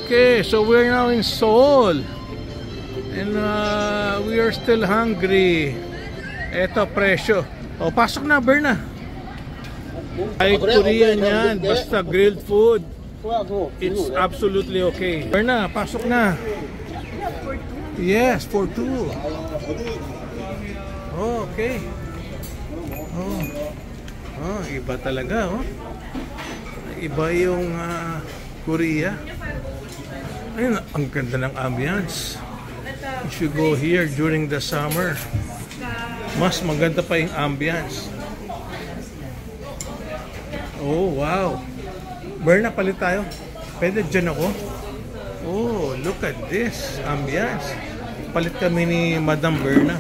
Okay, so we're now in Seoul. And we are still hungry. Eto, presyo. O, pasok na, Berna. Ay, Korean yan. Basta grilled food. It's absolutely okay. Berna, pasok na. Yes, for two. Oh, okay. Oh, iba talaga, oh. Iba yung Korea. Ayun, ang ganda ng ambience. If you go here during the summer, mas maganda pa yung ambience. Oh, wow. Berna, palit tayo. Pwede dyan ako. Oh, look at this ambience. Palit kami ni Madam Berna.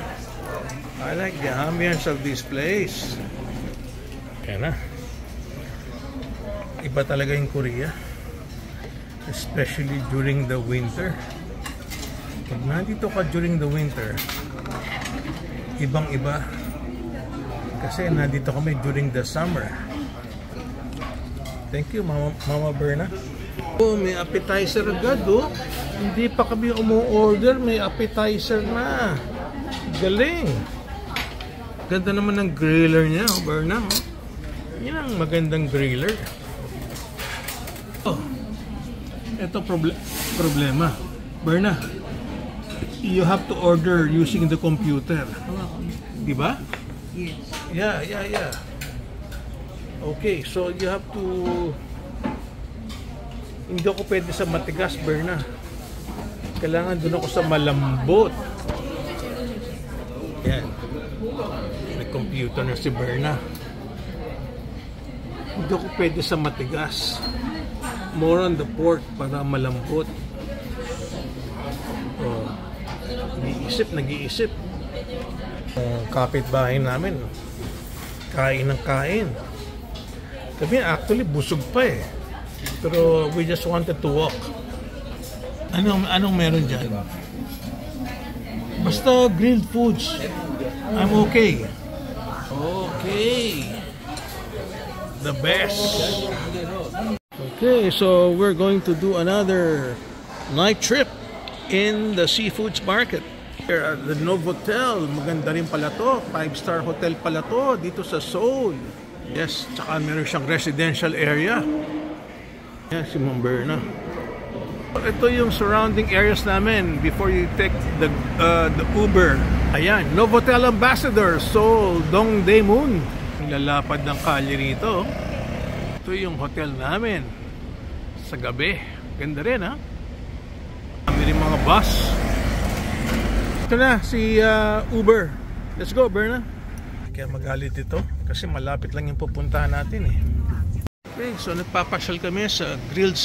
I like the ambience of this place. Kaya na. Iba talaga yung Korea. Especially during the winter. Pag nandito ka during the winter, ibang-iba. Kasi nandito kami during the summer. Thank you, Mama Berna. Oh, may appetizer agad, oh. Hindi pa kami umu-order, may appetizer na. Galing. Ganda naman ng griller niya, oh, Berna. Oh. Yan ang magandang griller. Oh. Ito problema. Berna, you have to order using the computer. Diba? Yes. Yeah. Okay, so you have to... Hindi ako pwede sa matigas, Berna. Kailangan doon ako sa malambot. Yan. May computer na si Berna. Hindi ako pwede sa matigas. More on the pork para malambot. Oh. Nag-iisip. Kapitbahay namin. Kain ng kain. Sabi niya, actually, busog pa eh. Pero we just wanted to walk. Anong meron dyan? Basta grilled foods. I'm okay. Okay. The best. Okay, so we're going to do another night trip in the seafoods market. Here at the Novotel. Maganda rin pala to. 5-star hotel pala to dito sa Seoul. Yes, tsaka meron siyang residential area. Yan, si Ma'am Berna. Ito yung surrounding areas namin before you take the Uber. Ayan, Novotel Ambassador, Seoul, Dongdaemun. Lalapad ng kalye rito. Ito yung hotel namin. Sa gabi. Ganda rin, ha? Kami rin mga bus. Ito na, si Uber. Let's go, Berna. Kaya magalit ito kasi malapit lang yung pupuntahan natin eh. Okay, so nagpapasyal kami sa grilled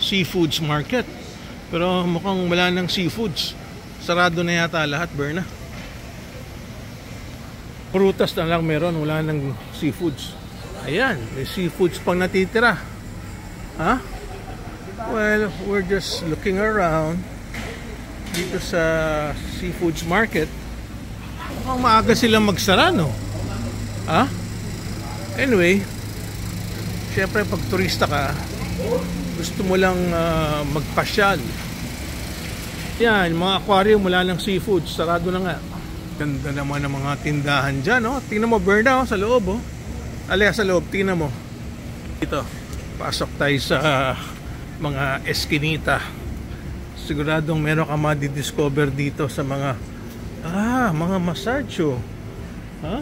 seafoods market. Pero mukhang wala ng seafoods. Sarado na yata lahat, Berna. Prutas na lang meron, wala ng seafoods. Ayan, may seafoods pang natitira. Ha? Well, we're just looking around dito sa seafoods market. Mukhang maaga silang magsara, no? Ha? Anyway, syempre pag turista ka, gusto mo lang magpasyal. Yan, mga aquarium, wala ng seafood, sarado na nga. Ganda naman ng mga tindahan dyan, no? Tingnan mo, Berna, sa loob, oh. Alaya sa loob, tingnan mo. Dito, pasok tayo sa mga eskinita. Siguradong meron ka madidiscover dito sa mga mga massage, oh. Ha?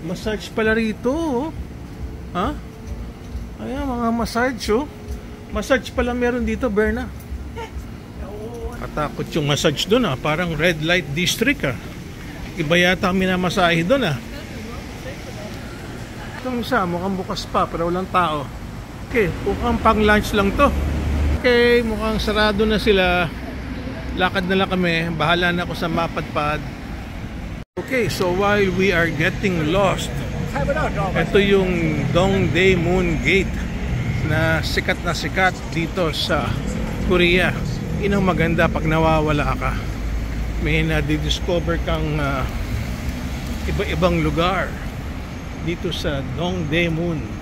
Massage pala rito, oh. Ha? Ayan, mga massage, oh. Massage pala meron dito, Berna. Katakot yung massage doon, ah. Parang red light district, ah. Iba yata ang minamasahe doon, ah. Itong isa, mukhang bukas pa, pero walang tao. Okay, mukhang pang lunch lang to. Okay, mukhang sarado na sila. Lakad na lang kami. Bahala na ako sa mapadpad. Okay, so while we are getting lost, ito yung Dongdaemun Gate na sikat dito sa Korea. Yun ang maganda pag nawawala ka. May na-discover kang iba-ibang lugar dito sa Dongdaemun.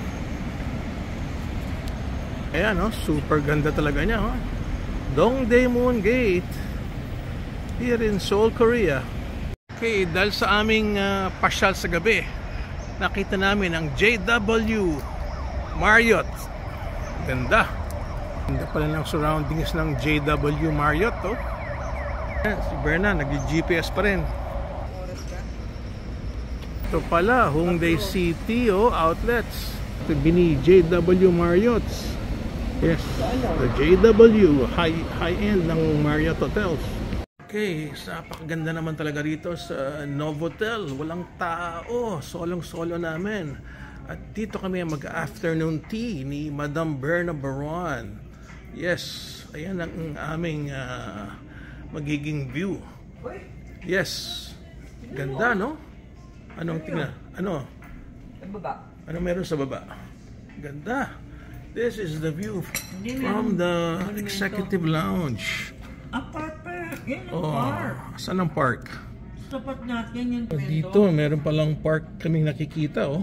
Ayan, no? Super ganda talaga niya, oh. Dongdaemun Gate here in Seoul, Korea. Okay, dahil sa aming pasyal sa gabi, nakita namin ang JW Marriott. Ganda. Ganda pala ng surroundings ng JW Marriott, oh. Si Berna, nag-GPS pa rin. Ito pala, Hongdae City, oh, outlets. Ito bini JW Marriott. Yes, the JW, high-end ng Marriott Hotels. Okay, napakaganda naman talaga rito sa Novotel. Walang tao, solong-solo namin. At dito kami mag-afternoon tea ni Madam Berna Baron. Yes, ayan ang aming magiging view. Yes, ganda, no? Anong tingnan? Ano? Ano meron sa baba? Ganda. This is the view from the executive lounge. Park pa. Yan ang park. Saan ang park? Tapat natin yung dito, meron palang park kaming nakikita, oh.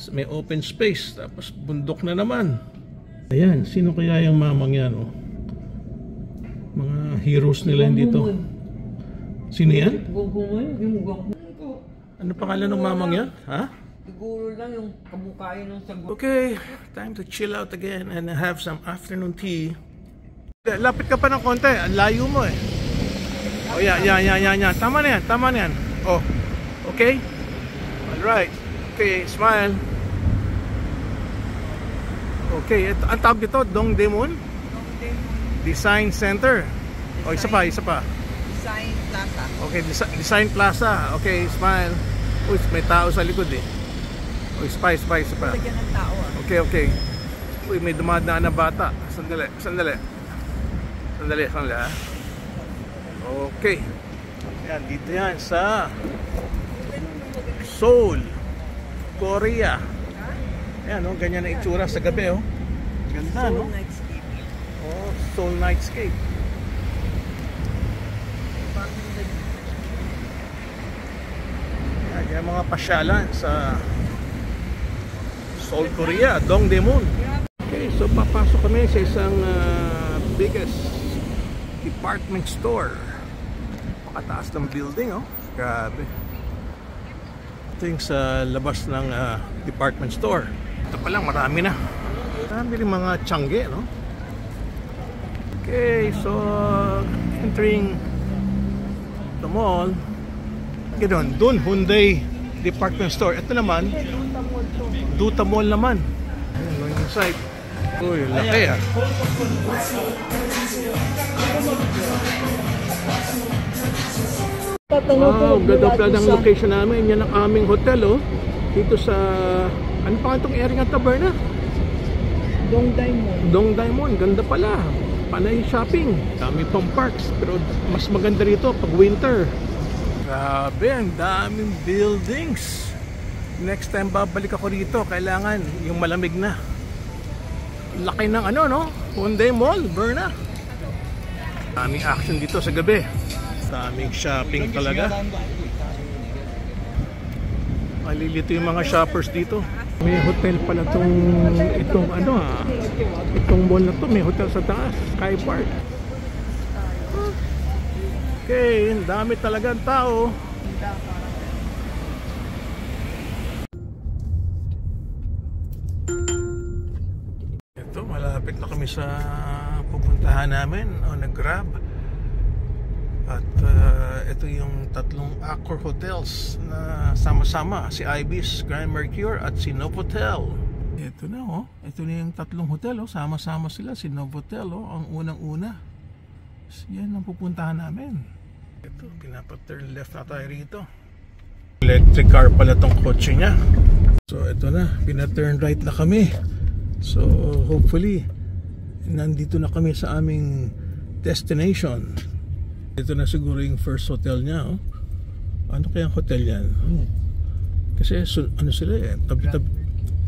May open space, tapos bundok na naman. Ayan, sino kaya yung mamang yan, oh? Mga heroes nila dito. Sino yan? Ano pangalan ng mamang yan? Ha? Siguro lang yung kamukhain ng sagot. Okay, time to chill out again and have some afternoon tea. Lapit ka pa ng konti, ang layo mo eh. Oh, yan. Tama na yan. Oh, okay? Alright. Okay, smile. Okay, ito, ang tawag dito, Dongdaemun Design Center. Oh, isa pa. Design Plaza. Okay, Design Plaza. Okay, smile. Uy, may tao sa likod eh. Uy, spy. Lagyan ng tao ah. Okay. Uy, may dumadaan na bata. Sandali ah. Okay. Yan, dito yan sa Seoul, Korea. Ayan, oh, ganyan na itsura sa gabi, oh. Ganda, no? Seoul Nightscape. Oh, Seoul Nightscape. Yan mga pasyalan sa Seoul, Korea, Dongdaemun. Okay, so papasok kami sa isang biggest department store. Pakataas ng building, oh. Grabe. Ito yung sa labas ng department store. Ito pa lang, marami na. Marami rin mga tiyangge, no? Okay, so entering the mall. Ganoon, doon Hyundai department store. Ito naman, Duta Mall naman. Ayan, going inside. Uy, laki ah. Wow, ganda pala ng location namin. Yan ang aming hotel, oh. Dito sa, ano pa itong area nga, Berna? Dongdaemun, ganda pala. Panay shopping. Dami pang parks, pero mas maganda rito pag winter. Grabe, ang daming buildings. Next time babalik ako rito, kailangan yung malamig na. Laki ng ano, no? Hyundai Mall, Berna. Daming action dito sa gabi. Daming shopping talaga. Malilito yung mga shoppers dito. May hotel pala itong ano, itong mall na to, may hotel sa taas, Sky Park. Okay, dami talagang tao. Ito, malapit na kami sa pupuntahan namin o nag-grab. At ito yung tatlong Accor hotels na sama-sama, si Ibis, Grand Mercure at si Novotel. Ito na, oh. Ito na yung tatlong hotel, oh. Sama-sama sila, si Novotel, oh, ang unang-una. Yan ang pupuntahan namin. Ito, pinapaturn left na tayo rito. Electric car pala tong kotse niya. So ito na, pinaturn right na kami. So hopefully nandito na kami sa aming destination. Ito na siguro yung first hotel niya, oh. Ano kayang hotel yan? Kasi ano sila eh, tabi-tabi.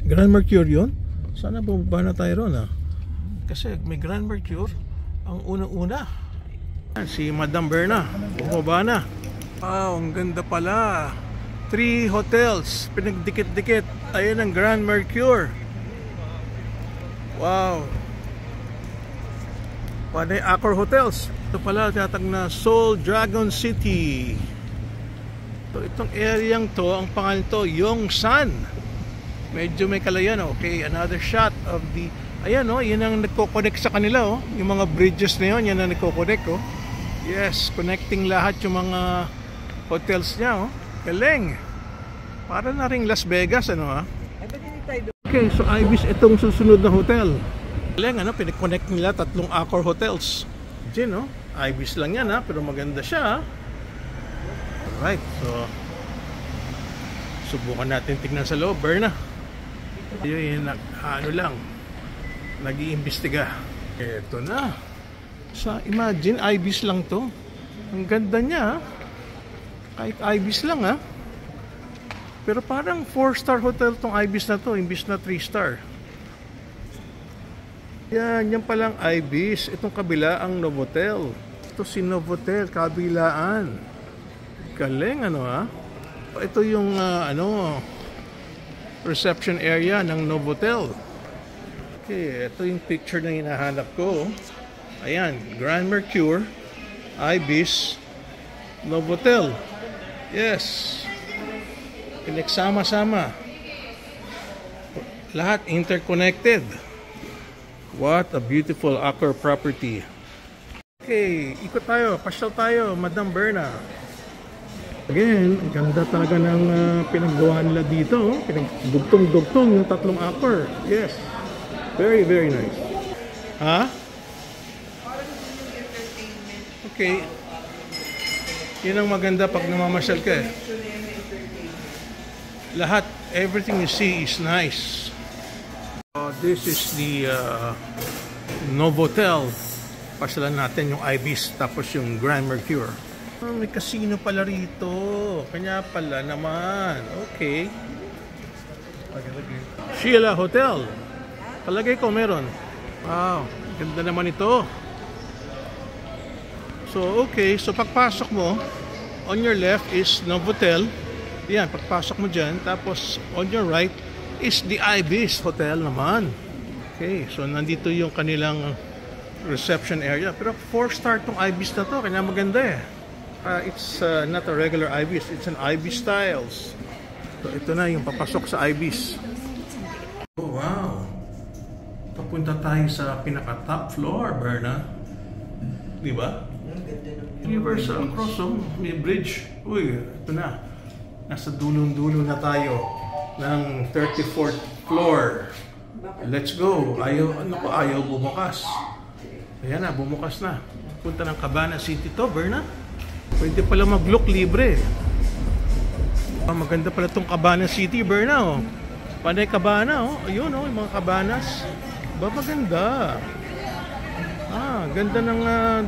Grand Mercure yun? Sana bumaba na tayo ron, ah. Kasi may Grand Mercure ang unang-una. Si Madam Berna, bumaba na. Wow, ang ganda pala. 3 hotels, pinagdikit-dikit. Ayan ang Grand Mercure. Wow. Panay Accor Hotels. Ito pala tinatag na Seoul Dragon City. Itong areang to, ang pangalan to, Yongsan. Medyo may kalayan. Okay, another shot of the, ayan yun ang nagko-connect sa kanila yung mga bridges na yun, yan ang nagko-connect Yes, connecting lahat yung mga hotels niya galing. Para na ring Las Vegas Okay, so Ibis itong susunod na hotel. Galing pinag-connect nila 3 Accor hotels. Diyan Ibis lang yan pero maganda siya Alright, so subukan natin tignan sa loob, Berna. Yun, lang nag-iimbestiga. Eto na. Imagine, Ibis lang to. Ang ganda niya kahit Ibis lang pero parang 4-star hotel tong Ibis na to, imbis na 3-star. Yan palang Ibis. Itong kabila ang Novotel. Ito si Novotel, kabilaan. Galing Ito yung reception area ng Novotel. Okay, ito yung picture na hinahanap ko. Ayan, Grand Mercure, Ibis, Novotel. Yes. Pinagsama-sama. Lahat interconnected. What a beautiful Accor property. Okay, ikot tayo, pasyal tayo, Madam Berna. Again, ganda talaga ng pinaggawa nila dito. Pinagdugtong-dugtong yung 3 Accor. Yes. Very, very nice. Okay. Yun ang maganda pag namamasyal ka Lahat, everything you see is nice. This is the Novotel. Pasyalan natin yung Ibis tapos yung Grand Mercure. May casino pala rito. Kanya pala naman. Okay. Sheila Hotel. Palagay ko meron. Wow. Ganda naman ito. So, okay. So, pagpasok mo, on your left is Novotel. Yan, pagpasok mo dyan. Tapos, on your right is the Ibis Hotel naman. Okay. So, nandito yung kanilang reception area. Pero 4-star tong Ibis na to. Kanya maganda it's not a regular Ibis, it's an Ibis Styles. So ito na yung papasok sa Ibis. Oh wow. Papunta tayo sa pinaka top floor, Berna. Di ba? Universal Cross, may bridge. Uy, ito na. Nasa dulong-dulo na tayo ng 34th floor. Let's go. Ayaw bumukas. Ayan na, bumukas na. Punta ng Cabana City to, Berna. Pwede pala mag-look libre. Maganda pala itong Cabana City, Berna. Panay Cabana, ayun, yung mga cabanas. Maganda. Ganda ng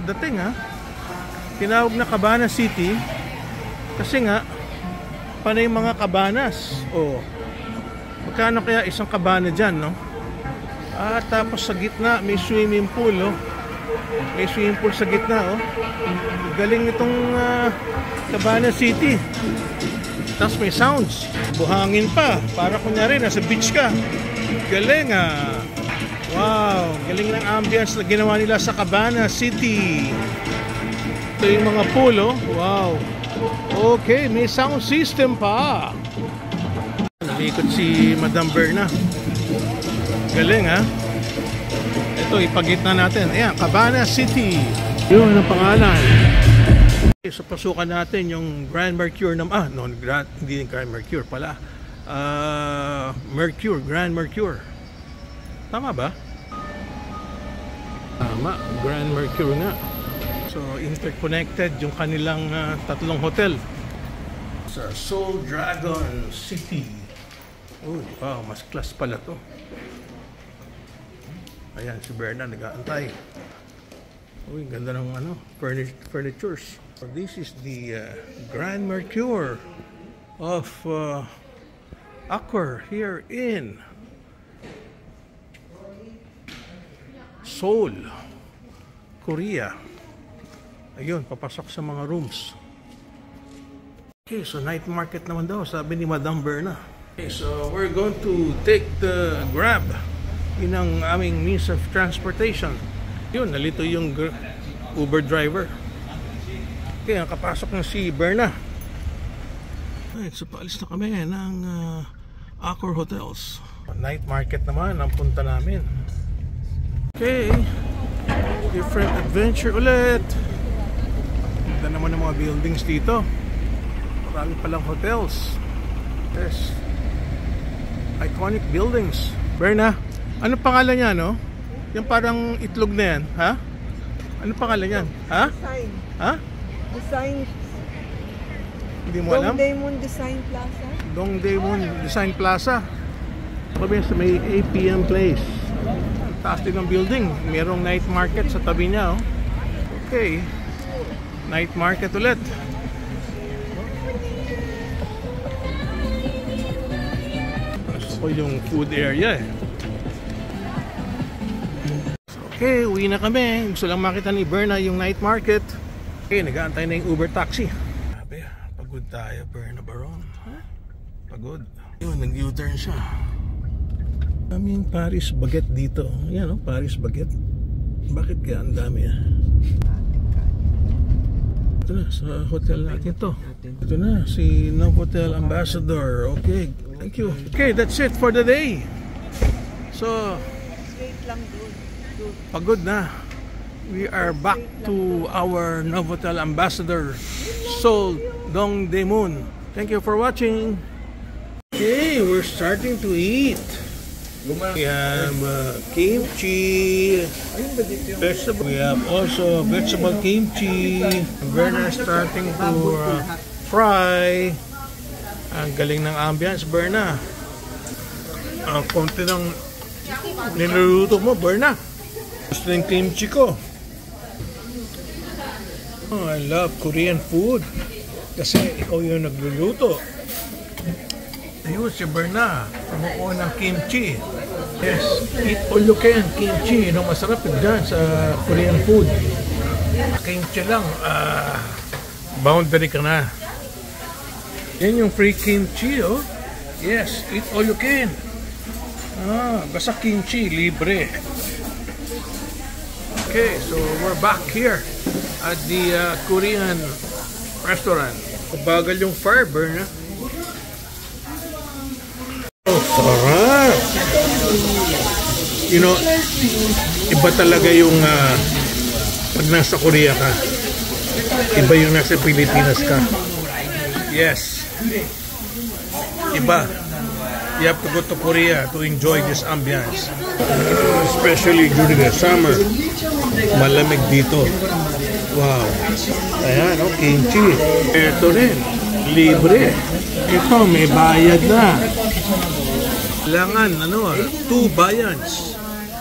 dating, Tinawag na Cabana City kasi nga panay mga cabanas. Magkano kaya isang cabana dyan, tapos sa gitna may swimming pool, May swimming pool sa gitna, Galing itong Cabana City. Tapos may sounds. Buhangin pa. Para kunyari nasa beach ka. Galing, Wow, galing ng ambience na ginawa nila sa Cabana City. Ito yung mga pool, Wow. Okay, may sound system pa. Nalikot si Madam Berna. Galing, Ito, ipagitna natin. Ayan, Cabana City. Yun ang pangalan. Okay, so pasukan natin yung Grand Mercure na... hindi yung Grand Mercure pala. Grand Mercure. Tama ba? Tama, Grand Mercure nga. So, interconnected yung kanilang 3 hotel. Sa Seoul Dragon City. Oh, wow, mas class pala to. Ayan, si Berna nag-aantay. Uy, ganda ng furnitures. So this is the Grand Mercure of Accor here in Seoul, Korea. Ayun, papasok sa mga rooms. Okay, so night market naman daw, sabi ni Madam Berna. Okay, so we're going to take the Grab. Yun ang aming means of transportation. Yun, nalito yung Uber driver. Okay, nakapasok na si Berna. Alright, so paalis na kami ng Accor Hotels. Night market naman ang punta namin. Okay, different adventure ulit. Ganda naman ng mga buildings dito. Marami palang hotels. Yes, iconic buildings. Berna, ano pangalan niya, no? Yung parang itlog na yan, ha? Ano pangalan yan? Ha? Design. Ha? Design. Hindi mo alam? Dongdaemun Design Plaza. Dongdaemun Design Plaza. Sabi sa may APM Place. Taas din ng building. Merong night market sa tabi niya, oh. Okay. Night market ulit. Gusto ko yung food area, eh. Okay, uwi na kami. Gusto lang makita ni Berna yung night market. Okay, nag-aantay na yung Uber taxi. Sabi, pagod tayo, Berna Baron. Huh? Pagod. Yun, nag-U-turn siya. Daming Paris Baguette dito. Yan, oh, Paris Baguette. Bakit kaya ang dami, ah? Ito na, sa hotel natin to. Ito na, si Novotel Ambassador. Okay, thank you. Okay, that's it for the day. So, Wait lang doon. pagod na. We are back to our Novotel Ambassador, Seoul Dongdaemun. Thank you for watching. Okay, we're starting to eat. We have kimchi, vegetable. We have also vegetable kimchi. Berna starting to fry. Ang galing ng ambience, Berna. Ang konti ng niluluto mo, Berna. Gusto yung kimchi ko. Oh, I love Korean food. Kasi ikaw yung nagluluto. Ayun si Berna, kumukuha ng kimchi. Yes, eat all you can kimchi. Yung masarap dyan sa Korean food. Kimchi lang, boundary ka na. Yan yung free kimchi, oh. Yes, eat all you can. Basta kimchi, libre. Okay, so we're back here at the Korean restaurant. Bagal yung fire burn, ha? Oh, sarap! You know, iba talaga yung pag nasa Korea ka. Iba yung nasa Pilipinas ka. Yes. Iba. You have to go to Korea to enjoy this ambience. Especially during the summer. Malamig dito. Wow. Ayan, oh, kimchi. Ito rin. Libre. Ito, may bayad na. Kailangan, 2 bayans.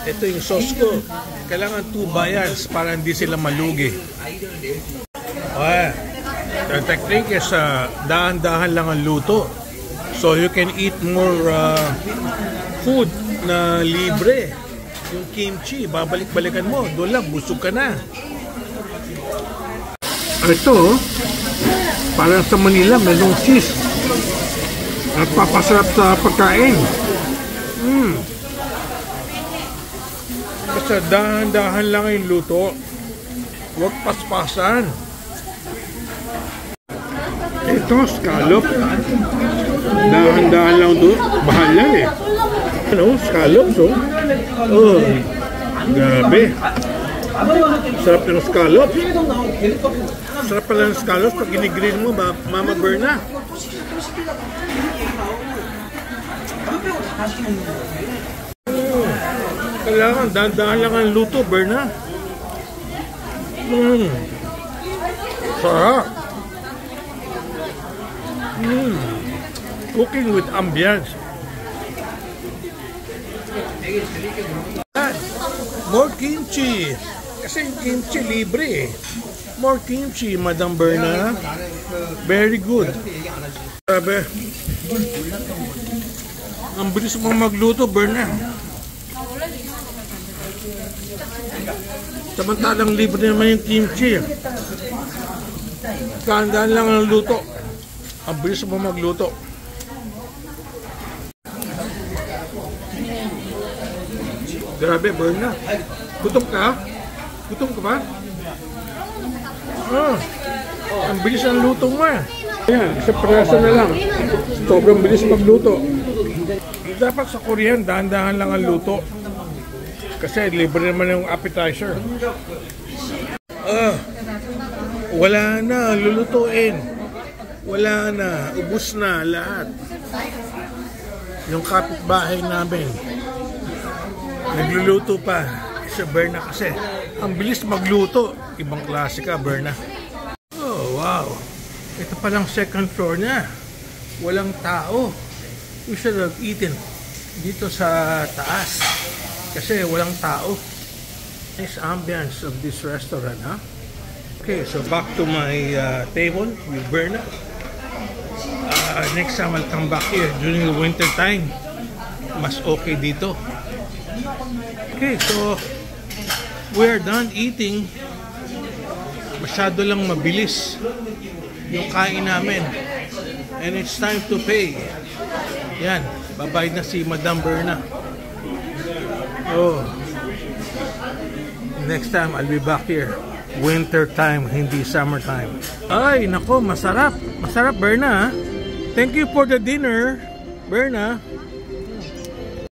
Ito yung sauce ko. Kailangan 2 bayans para hindi sila malugi. Okay. The technique is dahan-dahan lang ang luto. So you can eat more food na libre. Yung kimchi, babalik-balikan mo. Doon lang, busog ka na. Ito, para sa Manila, merong cheese. At papasarap sa pagkain. Basta dahan-dahan lang yung luto. Huwag paspasan. Ito, scallop. Dahan-dahan lang doon. Mahal yan, eh. Ano, scallops, oh. Oh, grabe. Sarap ng scallops. Sarap pala ng scallops pag ginigrill mo, Mama Berna. Kailangan, dahan-dahan lang ang luto, Berna. Sarap. Cooking with ambience. More kimchi. Kasi yung kimchi libre, eh. More kimchi, Madam Berna. Very good. Grabe. Ang bilis mo magluto, Berna. Samantalang libre naman yung kimchi. Kahandaan lang ang luto. Ang bilis mo magluto. Grabe, Berna. Gutom ka? Gutom ka ba? Ah, ang bilis ang luto mo eh. Ayan, isang praso na lang. Sobrang bilis magluto. Dapat sa Korean, dahan-dahan lang ang luto. Kasi libre naman yung appetizer. Wala na, lulutuin. Wala na, ubus na lahat. Yung kapitbahay namin, nagluluto pa. Sa Berna kasi. Ang bilis magluto. Ibang klase ka, Berna. Oh, wow. Ito palang second floor niya. Walang tao. We should have eaten dito sa taas. Kasi walang tao. Nice ambience of this restaurant, huh? Okay, so back to my table with Berna. Next time I'll come back here during the winter time. Mas okay dito. Okay, so we're done eating. Masyado lang mabilis yung kain namin. And it's time to pay. Yan, babayad na si Madam Berna. Oh. Next time I'll be back here. Winter time, hindi summer time. Ay, nako, masarap. Masarap, Berna. Thank you for the dinner, Berna.